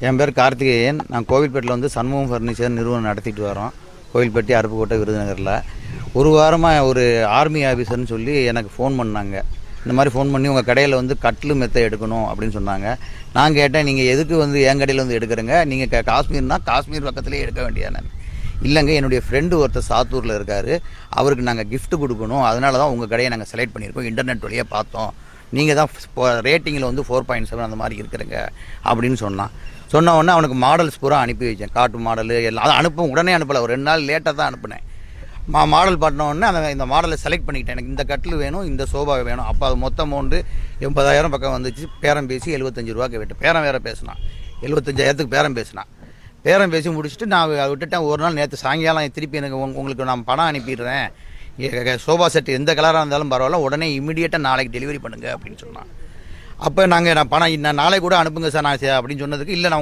என் பேர் கார்த்திகேயன். நான் கோவில்பேட்டில் வந்து சண்முகம் ஃபர்னிச்சர் நிறுவனம் நடத்திட்டு வரோம். கோவில்பட்டி, அருப்புக்கோட்டை, விருதுநகரில். ஒரு வாரமாக ஒரு ஆர்மி ஆஃபீஸர்னு சொல்லி எனக்கு ஃபோன் பண்ணாங்க. இந்த மாதிரி ஃபோன் பண்ணி உங்கள் கடையில் வந்து கட்லு மெத்தை எடுக்கணும் அப்படின்னு சொன்னாங்க. நான் கேட்டேன், நீங்கள் எதுக்கு வந்து என் கடையில் வந்து எடுக்கிறேங்க? நீங்கள் காஷ்மீர்னா காஷ்மீர் பக்கத்துலேயே எடுக்க வேண்டியதானே. இல்லைங்க, என்னுடைய ஃப்ரெண்டு ஒருத்தர் சாத்தூரில் இருக்கார், அவருக்கு நாங்கள் கிஃப்ட் கொடுக்கணும், அதனால தான் உங்கள் கடையை நாங்கள் செலக்ட் பண்ணியிருக்கோம், இன்டர்நெட் வழியாக பார்த்தோம், நீங்கள் தான் ரேட்டிங்கில் வந்து 4.7 அந்த மாதிரி இருக்கிறங்க அப்படின்னு சொன்ன உடனே அவனுக்கு மாடல்ஸ் பூரா அனுப்பி வச்சேன். காட்டு மாடலு எல்லாம் அதை உடனே அனுப்பலை, ஒரு 2 நாள் லேட்டாக தான் அனுப்பினேன். மாடல் பாட்டின உடனே இந்த மாடலை செலக்ட் பண்ணிக்கிட்டேன். எனக்கு இந்த கட்டில் வேணும், இந்த சோபா வேணும். அப்போ அது மொத்த அமௌண்ட்டு 80,000 பக்கம் வந்துச்சு. பேரம் பேசி 75 ரூபாய்க்கு விட்டு பேரம் வேறு பேசினான். 75,000க்கு பேரம் பேசி முடிச்சுட்டு நான் விட்டுட்டேன். ஒரு நாள் நேற்று சாயங்காலம் திருப்பி எனக்கு உங்களுக்கு நான் பணம் அனுப்பிடுறேன், சோபா செட்டு எந்த கலராக இருந்தாலும் பரவாயில்ல, உடனே இமீடியட்டாக நாளைக்கு டெலிவரி பண்ணுங்கள் அப்படின்னு சொன்னான். அப்போ நான் பணம் நாளை கூட அனுப்புங்க சார் நான் அப்படின்னு சொன்னதுக்கு, இல்லை நான்